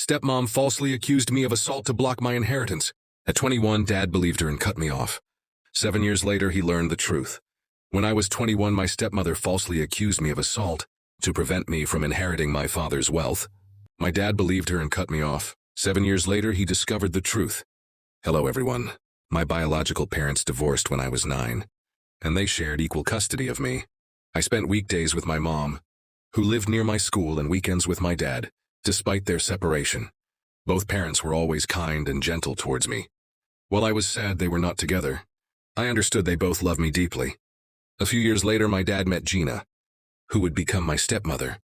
Stepmom falsely accused me of assault to block my inheritance. At 21, Dad believed her and cut me off. 7 years later, he learned the truth. When I was 21, my stepmother falsely accused me of assault to prevent me from inheriting my father's wealth. My dad believed her and cut me off. 7 years later, he discovered the truth. Hello, everyone. My biological parents divorced when I was 9, and they shared equal custody of me. I spent weekdays with my mom, who lived near my school, and weekends with my dad, despite their separation. Both parents were always kind and gentle towards me. While I was sad they were not together, I understood they both loved me deeply. A few years later, my dad met Gina, who would become my stepmother.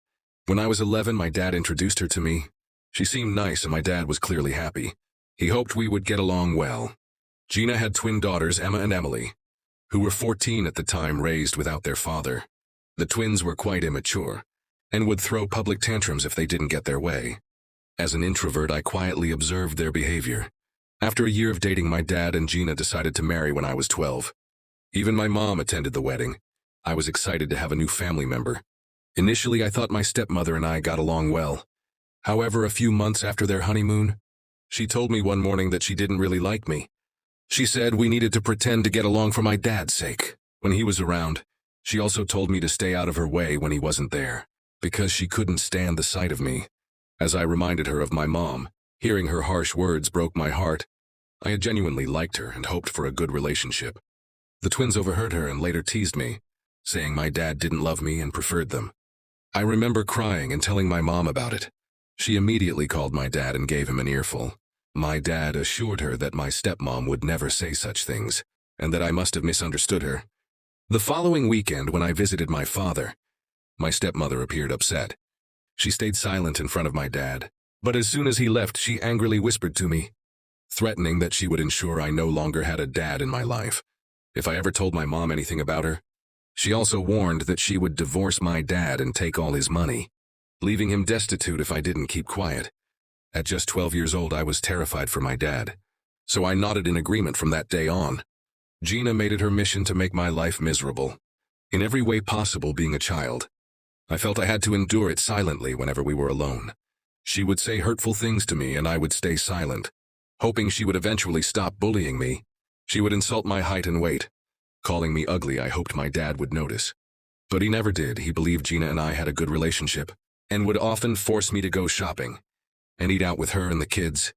When I was 11, my dad introduced her to me. She seemed nice, and my dad was clearly happy. He hoped we would get along well. Gina had twin daughters, Emma and Emily, who were 14 at the time, raised without their father. The twins were quite immature and would throw public tantrums if they didn't get their way. As an introvert, I quietly observed their behavior. After a year of dating, my dad and Gina decided to marry when I was 12. Even my mom attended the wedding. I was excited to have a new family member. Initially, I thought my stepmother and I got along well. However, a few months after their honeymoon, she told me one morning that she didn't really like me. She said we needed to pretend to get along for my dad's sake when he was around. She also told me to stay out of her way when he wasn't there, because she couldn't stand the sight of me. As I reminded her of my mom, hearing her harsh words broke my heart. I had genuinely liked her and hoped for a good relationship. The twins overheard her and later teased me, saying my dad didn't love me and preferred them. I remember crying and telling my mom about it. She immediately called my dad and gave him an earful. My dad assured her that my stepmom would never say such things, and that I must have misunderstood her. The following weekend, when I visited my father, my stepmother appeared upset. She stayed silent in front of my dad, but as soon as he left, she angrily whispered to me, threatening that she would ensure I no longer had a dad in my life if I ever told my mom anything about her. She also warned that she would divorce my dad and take all his money, leaving him destitute if I didn't keep quiet. At just 12 years old, I was terrified for my dad, so I nodded in agreement from that day on. Gina made it her mission to make my life miserable, in every way possible. Being a child, I felt I had to endure it silently whenever we were alone. She would say hurtful things to me and I would stay silent, hoping she would eventually stop bullying me. She would insult my height and weight, calling me ugly. I hoped my dad would notice, but he never did. He believed Gina and I had a good relationship and would often force me to go shopping and eat out with her and the kids.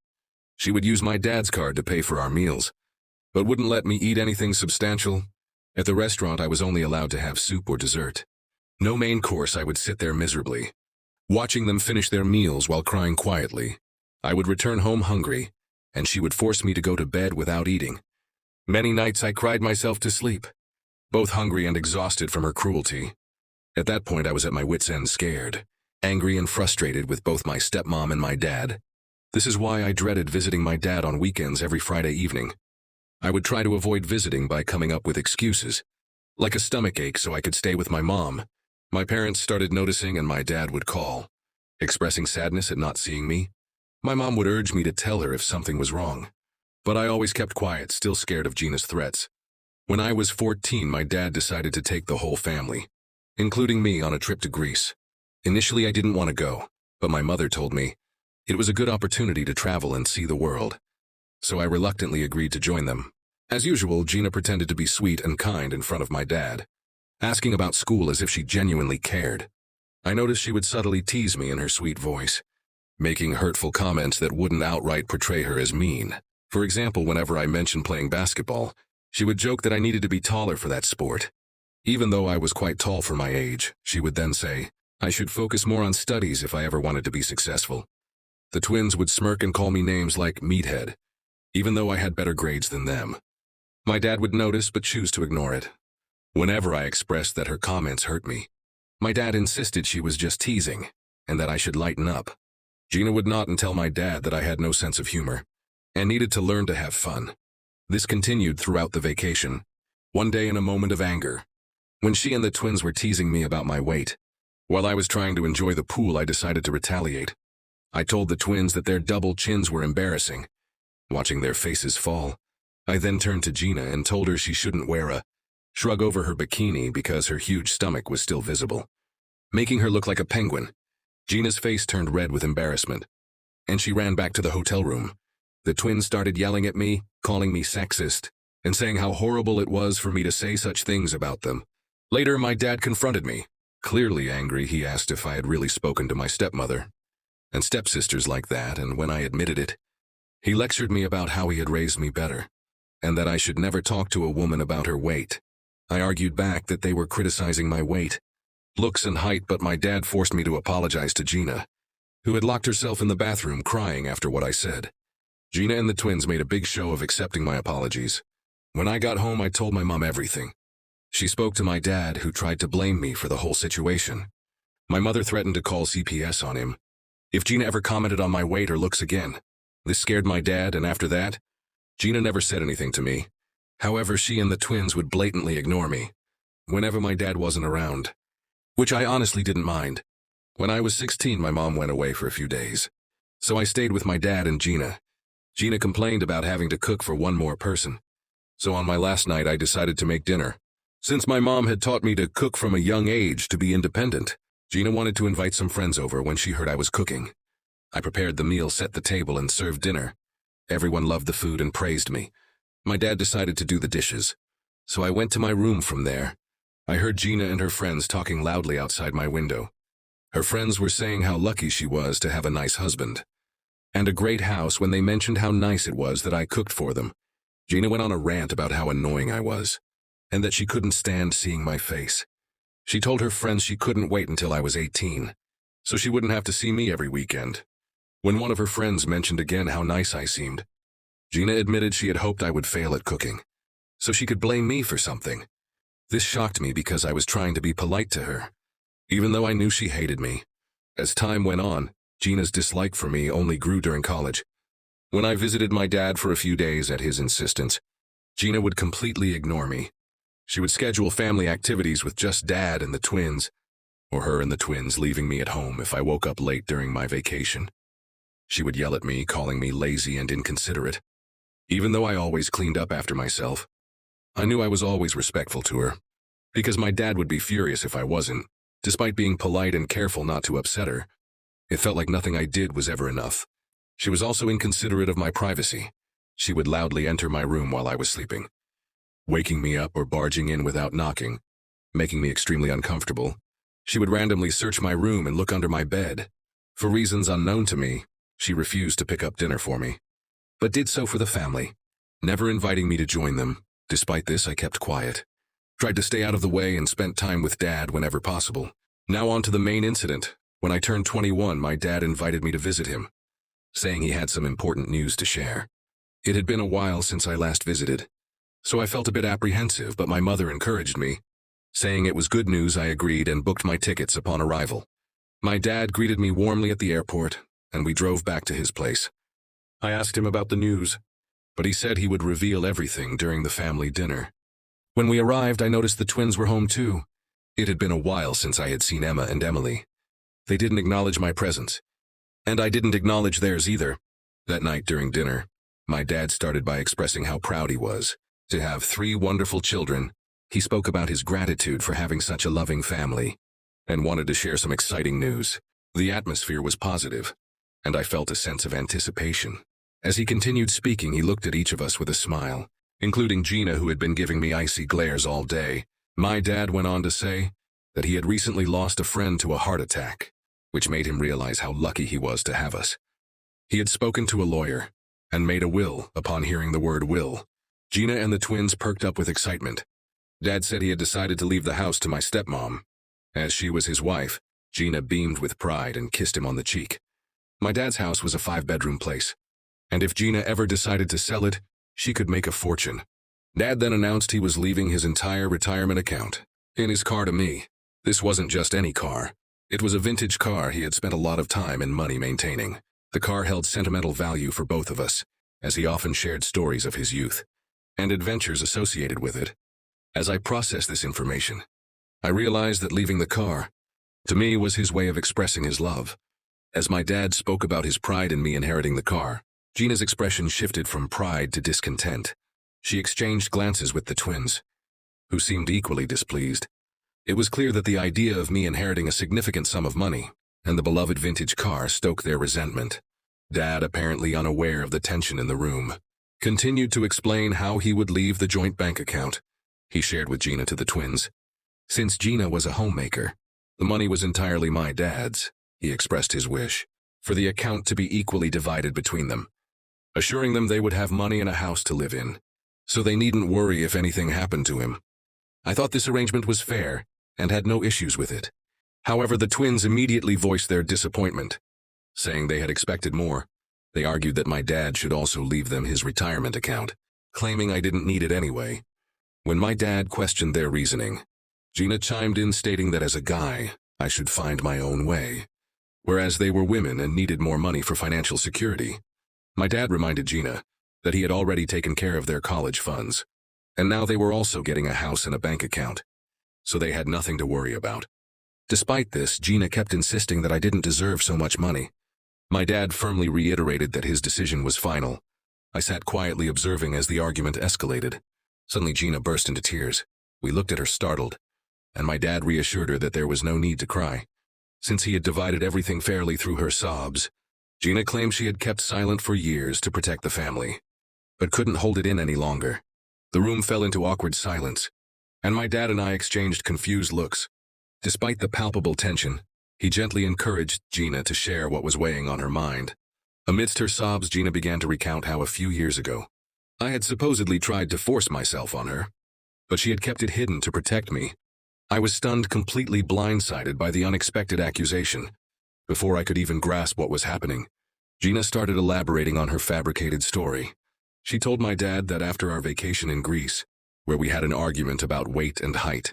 She would use my dad's card to pay for our meals, but wouldn't let me eat anything substantial. At the restaurant, I was only allowed to have soup or dessert. No main course. I would sit there miserably, watching them finish their meals while crying quietly. I would return home hungry, and she would force me to go to bed without eating. Many nights I cried myself to sleep, both hungry and exhausted from her cruelty. At that point, I was at my wits' end, scared, angry and frustrated with both my stepmom and my dad. This is why I dreaded visiting my dad on weekends every Friday evening. I would try to avoid visiting by coming up with excuses, like a stomach ache, so I could stay with my mom. My parents started noticing, and my dad would call, expressing sadness at not seeing me. My mom would urge me to tell her if something was wrong, but I always kept quiet, still scared of Gina's threats. When I was 14, my dad decided to take the whole family, including me, on a trip to Greece. Initially, I didn't want to go, but my mother told me it was a good opportunity to travel and see the world, so I reluctantly agreed to join them. As usual, Gina pretended to be sweet and kind in front of my dad, asking about school as if she genuinely cared. I noticed she would subtly tease me in her sweet voice, making hurtful comments that wouldn't outright portray her as mean. For example, whenever I mentioned playing basketball, she would joke that I needed to be taller for that sport. Even though I was quite tall for my age, she would then say I should focus more on studies if I ever wanted to be successful. The twins would smirk and call me names like meathead, even though I had better grades than them. My dad would notice but choose to ignore it. Whenever I expressed that her comments hurt me, my dad insisted she was just teasing and that I should lighten up. Gina would nod and tell my dad that I had no sense of humor and needed to learn to have fun. This continued throughout the vacation. One day, in a moment of anger, when she and the twins were teasing me about my weight, while I was trying to enjoy the pool, I decided to retaliate. I told the twins that their double chins were embarrassing. Watching their faces fall, I then turned to Gina and told her she shouldn't wear a shrug over her bikini because her huge stomach was still visible, making her look like a penguin. Gina's face turned red with embarrassment. and she ran back to the hotel room. The twins started yelling at me, calling me sexist, and saying how horrible it was for me to say such things about them. Later, my dad confronted me. Clearly angry, he asked if I had really spoken to my stepmother and stepsisters like that, and when I admitted it, he lectured me about how he had raised me better, and that I should never talk to a woman about her weight. I argued back that they were criticizing my weight, looks and height, but my dad forced me to apologize to Gina, who had locked herself in the bathroom crying after what I said. Gina and the twins made a big show of accepting my apologies. When I got home, I told my mom everything. She spoke to my dad, who tried to blame me for the whole situation. My mother threatened to call CPS on him if Gina ever commented on my weight or looks again. This scared my dad, and after that, Gina never said anything to me. However, she and the twins would blatantly ignore me whenever my dad wasn't around, which I honestly didn't mind. When I was 16, my mom went away for a few days, so I stayed with my dad and Gina. Gina complained about having to cook for one more person, so on my last night I decided to make dinner. Since my mom had taught me to cook from a young age to be independent, Gina wanted to invite some friends over when she heard I was cooking. I prepared the meal, set the table, and served dinner. Everyone loved the food and praised me. My dad decided to do the dishes, so I went to my room from there. I heard Gina and her friends talking loudly outside my window. Her friends were saying how lucky she was to have a nice husband and a great house when they mentioned how nice it was that I cooked for them. Gina went on a rant about how annoying I was and that she couldn't stand seeing my face. She told her friends she couldn't wait until I was 18, so she wouldn't have to see me every weekend. When one of her friends mentioned again how nice I seemed, Gina admitted she had hoped I would fail at cooking, so she could blame me for something. This shocked me because I was trying to be polite to her, even though I knew she hated me. As time went on, Gina's dislike for me only grew during college. When I visited my dad for a few days at his insistence, Gina would completely ignore me. She would schedule family activities with just Dad and the twins, or her and the twins, leaving me at home if I woke up late during my vacation. She would yell at me, calling me lazy and inconsiderate. Even though I always cleaned up after myself, I knew I was always respectful to her, because my dad would be furious if I wasn't. Despite being polite and careful not to upset her, it felt like nothing I did was ever enough. She was also inconsiderate of my privacy. She would loudly enter my room while I was sleeping, waking me up or barging in without knocking, making me extremely uncomfortable. She would randomly search my room and look under my bed. For reasons unknown to me, she refused to pick up dinner for me, but did so for the family, never inviting me to join them. Despite this, I kept quiet, tried to stay out of the way, and spent time with Dad whenever possible. Now on to the main incident. When I turned 21, my dad invited me to visit him, saying he had some important news to share. It had been a while since I last visited, so I felt a bit apprehensive, but my mother encouraged me. Saying it was good news, I agreed and booked my tickets upon arrival. My dad greeted me warmly at the airport, and we drove back to his place. I asked him about the news, but he said he would reveal everything during the family dinner. When we arrived, I noticed the twins were home too. It had been a while since I had seen Emma and Emily. They didn't acknowledge my presence, and I didn't acknowledge theirs either. That night during dinner, my dad started by expressing how proud he was to have 3 wonderful children. He spoke about his gratitude for having such a loving family and wanted to share some exciting news. The atmosphere was positive, and I felt a sense of anticipation. As he continued speaking, he looked at each of us with a smile, including Gina, who had been giving me icy glares all day. My dad went on to say that he had recently lost a friend to a heart attack, which made him realize how lucky he was to have us. He had spoken to a lawyer and made a will upon hearing the word will. Gina and the twins perked up with excitement. Dad said he had decided to leave the house to my stepmom. As she was his wife, Gina beamed with pride and kissed him on the cheek. My dad's house was a 5-bedroom place, and if Gina ever decided to sell it, she could make a fortune. Dad then announced he was leaving his entire retirement account in his car to me. This wasn't just any car. It was a vintage car he had spent a lot of time and money maintaining. The car held sentimental value for both of us, as he often shared stories of his youth and adventures associated with it. As I processed this information, I realized that leaving the car, to me, was his way of expressing his love. As my dad spoke about his pride in me inheriting the car, Gina's expression shifted from pride to discontent. She exchanged glances with the twins, who seemed equally displeased. It was clear that the idea of me inheriting a significant sum of money and the beloved vintage car stoked their resentment. Dad, apparently unaware of the tension in the room, continued to explain how he would leave the joint bank account he shared with Gina to the twins. Since Gina was a homemaker, the money was entirely my dad's. He expressed his wish for the account to be equally divided between them, assuring them they would have money and a house to live in, so they needn't worry if anything happened to him. I thought this arrangement was fair and had no issues with it. However, the twins immediately voiced their disappointment, saying they had expected more. They argued that my dad should also leave them his retirement account, claiming I didn't need it anyway. When my dad questioned their reasoning, Gina chimed in stating that as a guy, I should find my own way, whereas they were women and needed more money for financial security. My dad reminded Gina that he had already taken care of their college funds, and now they were also getting a house and a bank account, so they had nothing to worry about. Despite this, Gina kept insisting that I didn't deserve so much money. My dad firmly reiterated that his decision was final. I sat quietly observing as the argument escalated. Suddenly Gina burst into tears. We looked at her startled, and my dad reassured her that there was no need to cry, since he had divided everything fairly through her sobs. Gina claimed she had kept silent for years to protect the family, but couldn't hold it in any longer. The room fell into awkward silence, and my dad and I exchanged confused looks. Despite the palpable tension, he gently encouraged Gina to share what was weighing on her mind. Amidst her sobs, Gina began to recount how a few years ago, I had supposedly tried to force myself on her, but she had kept it hidden to protect me. I was stunned, completely blindsided by the unexpected accusation. Before I could even grasp what was happening, Gina started elaborating on her fabricated story. She told my dad that after our vacation in Greece, where we had an argument about weight and height,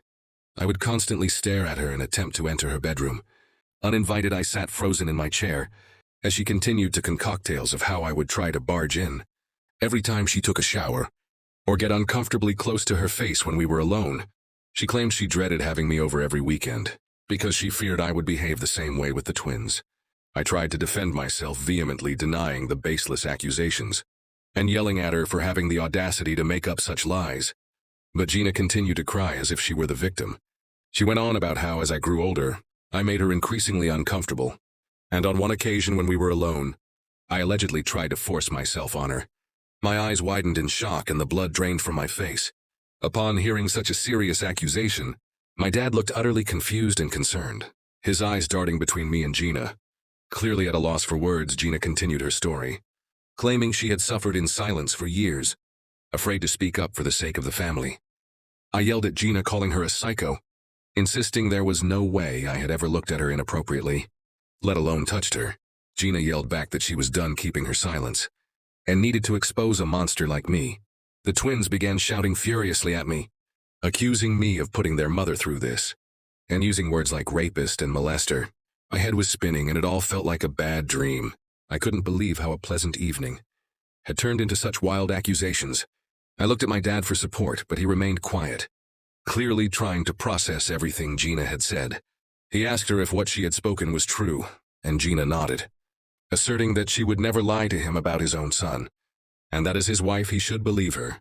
I would constantly stare at her and attempt to enter her bedroom. Uninvited, I sat frozen in my chair as she continued to concoct tales of how I would try to barge in every time she took a shower or get uncomfortably close to her face when we were alone. She claimed she dreaded having me over every weekend because she feared I would behave the same way with the twins. I tried to defend myself, vehemently denying the baseless accusations and yelling at her for having the audacity to make up such lies. But Gina continued to cry as if she were the victim. She went on about how, as I grew older, I made her increasingly uncomfortable, and on one occasion when we were alone, I allegedly tried to force myself on her. My eyes widened in shock and the blood drained from my face. Upon hearing such a serious accusation, my dad looked utterly confused and concerned, his eyes darting between me and Gina. Clearly at a loss for words, Gina continued her story, claiming she had suffered in silence for years, afraid to speak up for the sake of the family. I yelled at Gina, calling her a psycho, insisting there was no way I had ever looked at her inappropriately, let alone touched her. Gina yelled back that she was done keeping her silence and needed to expose a monster like me. The twins began shouting furiously at me, accusing me of putting their mother through this, and using words like rapist and molester. My head was spinning and it all felt like a bad dream. I couldn't believe how a pleasant evening had turned into such wild accusations. I looked at my dad for support, but he remained quiet, clearly trying to process everything Gina had said. He asked her if what she had spoken was true, and Gina nodded, asserting that she would never lie to him about his own son, and that as his wife he should believe her.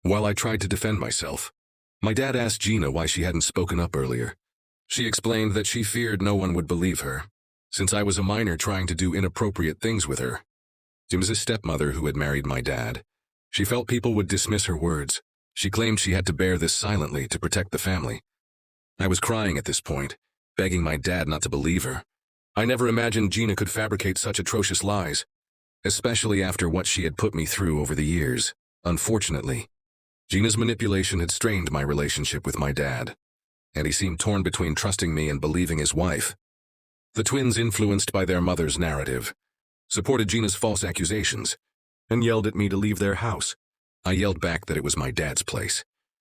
While I tried to defend myself, my dad asked Gina why she hadn't spoken up earlier. She explained that she feared no one would believe her, since I was a minor trying to do inappropriate things with her. She was a stepmother who had married my dad. She felt people would dismiss her words. She claimed she had to bear this silently to protect the family. I was crying at this point, begging my dad not to believe her. I never imagined Gina could fabricate such atrocious lies, especially after what she had put me through over the years. Unfortunately, Gina's manipulation had strained my relationship with my dad, and he seemed torn between trusting me and believing his wife. The twins, influenced by their mother's narrative, supported Gina's false accusations and yelled at me to leave their house. I yelled back that it was my dad's place,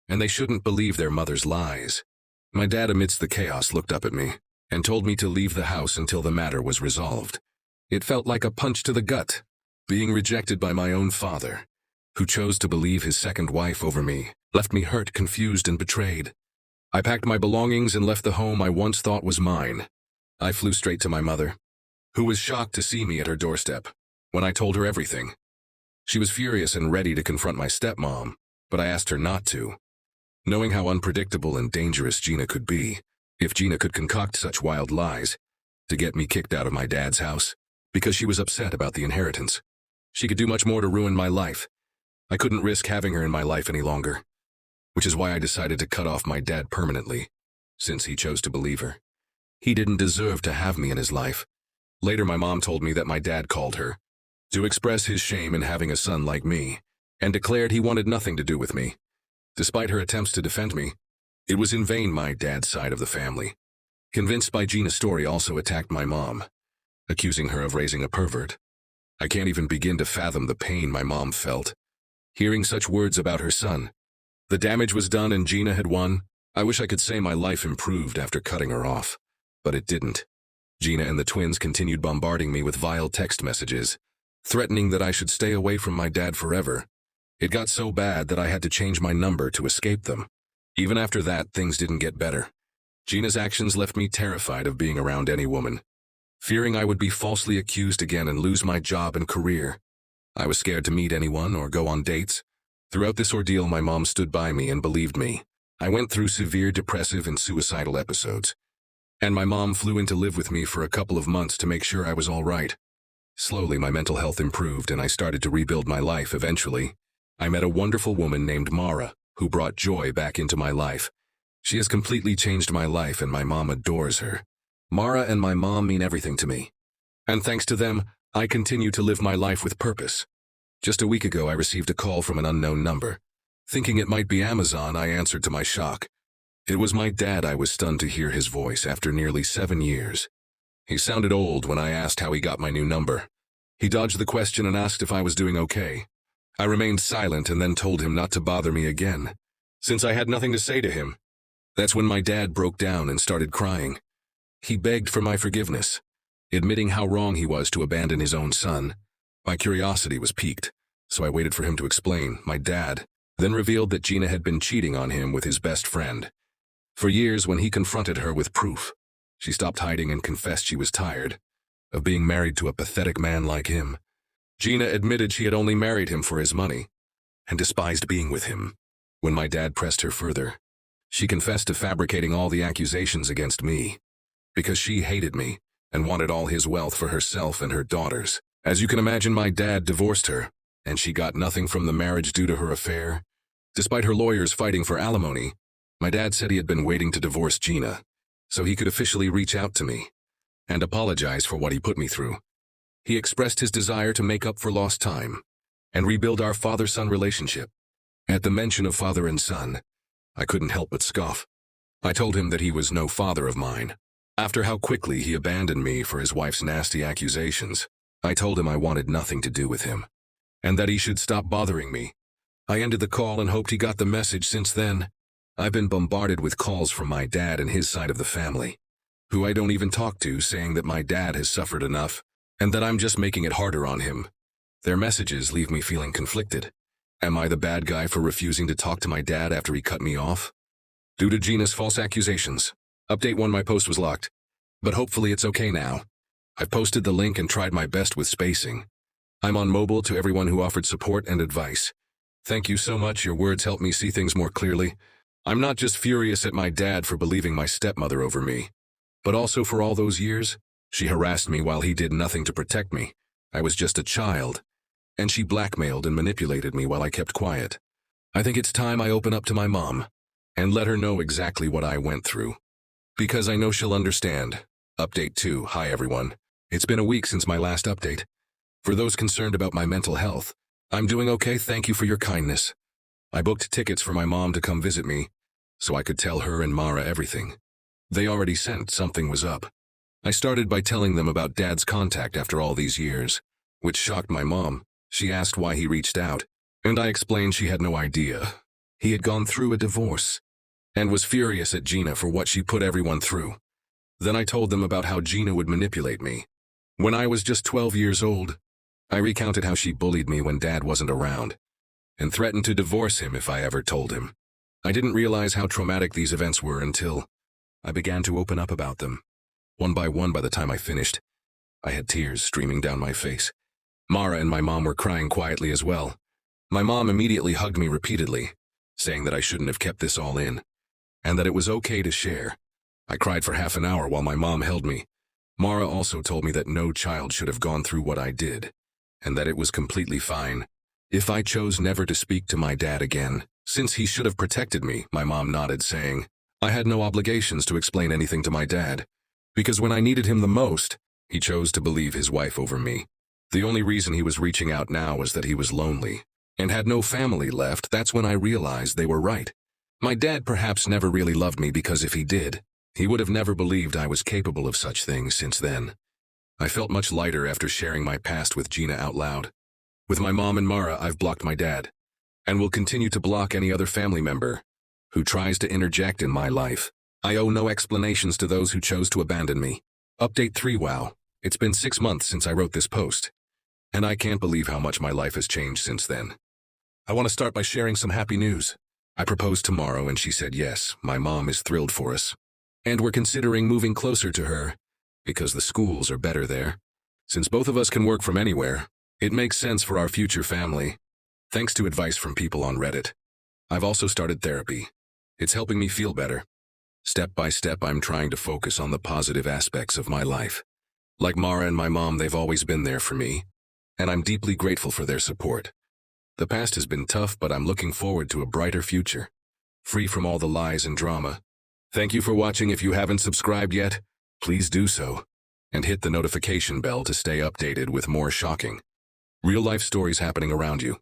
and they shouldn't believe their mother's lies. My dad, amidst the chaos, looked up at me and told me to leave the house until the matter was resolved. It felt like a punch to the gut, being rejected by my own father, who chose to believe his second wife over me, left me hurt, confused, and betrayed. I packed my belongings and left the home I once thought was mine. I flew straight to my mother, who was shocked to see me at her doorstep when I told her everything. She was furious and ready to confront my stepmom, but I asked her not to, knowing how unpredictable and dangerous Gina could be. If Gina could concoct such wild lies to get me kicked out of my dad's house, because she was upset about the inheritance. She could do much more to ruin my life. I couldn't risk having her in my life any longer, which is why I decided to cut off my dad permanently, since he chose to believe her. He didn't deserve to have me in his life. Later, my mom told me that my dad called her to express his shame in having a son like me, and declared he wanted nothing to do with me. Despite her attempts to defend me, it was in vain. My dad's side of the family, convinced by Gina's story, also attacked my mom, accusing her of raising a pervert. I can't even begin to fathom the pain my mom felt, hearing such words about her son. The damage was done and Gina had won. I wish I could say my life improved after cutting her off, but it didn't. Gina and the twins continued bombarding me with vile text messages, threatening that I should stay away from my dad forever. It got so bad that I had to change my number to escape them. Even after that, things didn't get better. Gina's actions left me terrified of being around any woman, fearing I would be falsely accused again and lose my job and career. I was scared to meet anyone or go on dates. Throughout this ordeal, my mom stood by me and believed me. I went through severe depressive and suicidal episodes, and my mom flew in to live with me for a couple of months to make sure I was all right. Slowly, my mental health improved and I started to rebuild my life. Eventually, I met a wonderful woman named Mara, who brought joy back into my life. She has completely changed my life and my mom adores her. Mara and my mom mean everything to me, and thanks to them, I continue to live my life with purpose. Just a week ago, I received a call from an unknown number. Thinking it might be Amazon, I answered. To my shock, it was my dad. I was stunned to hear his voice after nearly 7 years. He sounded old when I asked how he got my new number. He dodged the question and asked if I was doing okay. I remained silent and then told him not to bother me again, since I had nothing to say to him. That's when my dad broke down and started crying. He begged for my forgiveness, admitting how wrong he was to abandon his own son. My curiosity was piqued, so I waited for him to explain. My dad then revealed that Gina had been cheating on him with his best friend. For years, when he confronted her with proof, she stopped hiding and confessed she was tired of being married to a pathetic man like him. Gina admitted she had only married him for his money and despised being with him. When my dad pressed her further, she confessed to fabricating all the accusations against me because she hated me and wanted all his wealth for herself and her daughters. As you can imagine, my dad divorced her, and she got nothing from the marriage due to her affair. Despite her lawyers fighting for alimony, my dad said he had been waiting to divorce Gina so he could officially reach out to me and apologize for what he put me through. He expressed his desire to make up for lost time and rebuild our father-son relationship. At the mention of father and son, I couldn't help but scoff. I told him that he was no father of mine. After how quickly he abandoned me for his wife's nasty accusations, I told him I wanted nothing to do with him, and that he should stop bothering me. I ended the call and hoped he got the message. Since then, I've been bombarded with calls from my dad and his side of the family, who I don't even talk to, saying that my dad has suffered enough, and that I'm just making it harder on him. Their messages leave me feeling conflicted. Am I the bad guy for refusing to talk to my dad after he cut me off? Due to Gina's false accusations. Update 1: my post was locked, but hopefully it's okay now. I've posted the link and tried my best with spacing. I'm on mobile. To everyone who offered support and advice, thank you so much. Your words help me see things more clearly. I'm not just furious at my dad for believing my stepmother over me, but also for all those years she harassed me while he did nothing to protect me. I was just a child, and she blackmailed and manipulated me while I kept quiet. I think it's time I open up to my mom and let her know exactly what I went through, because I know she'll understand. Update 2: hi everyone. It's been a week since my last update. For those concerned about my mental health, I'm doing okay. Thank you for your kindness. I booked tickets for my mom to come visit me, so I could tell her and Mara everything. They already sensed something was up. I started by telling them about Dad's contact after all these years, which shocked my mom. She asked why he reached out, and I explained she had no idea. He had gone through a divorce and was furious at Gina for what she put everyone through. Then I told them about how Gina would manipulate me. When I was just 12 years old, I recounted how she bullied me when Dad wasn't around and threatened to divorce him if I ever told him. I didn't realize how traumatic these events were until I began to open up about them. One by one, by the time I finished, I had tears streaming down my face. Mara and my mom were crying quietly as well. My mom immediately hugged me repeatedly, saying that I shouldn't have kept this all in, and that it was okay to share. I cried for half an hour while my mom held me, Mara also told me that no child should have gone through what I did, and that it was completely fine if I chose never to speak to my dad again, since he should have protected me. My mom nodded, saying, I had no obligations to explain anything to my dad, because when I needed him the most, he chose to believe his wife over me. The only reason he was reaching out now was that he was lonely and had no family left. That's when I realized they were right. My dad perhaps never really loved me, because if he did, he would have never believed I was capable of such things. Since then, I felt much lighter after sharing my past with Gina out loud. With my mom and Mara, I've blocked my dad, and will continue to block any other family member who tries to interject in my life. I owe no explanations to those who chose to abandon me. Update 3. Wow, it's been 6 months since I wrote this post, and I can't believe how much my life has changed since then. I want to start by sharing some happy news. I proposed tomorrow and she said yes. My mom is thrilled for us, and we're considering moving closer to her because the schools are better there. Since both of us can work from anywhere, it makes sense for our future family, thanks to advice from people on Reddit. I've also started therapy. It's helping me feel better. Step by step, I'm trying to focus on the positive aspects of my life. Like Mara and my mom, they've always been there for me, and I'm deeply grateful for their support. The past has been tough, but I'm looking forward to a brighter future, free from all the lies and drama. Thank you for watching. If you haven't subscribed yet, please do so, and hit the notification bell to stay updated with more shocking, real-life stories happening around you.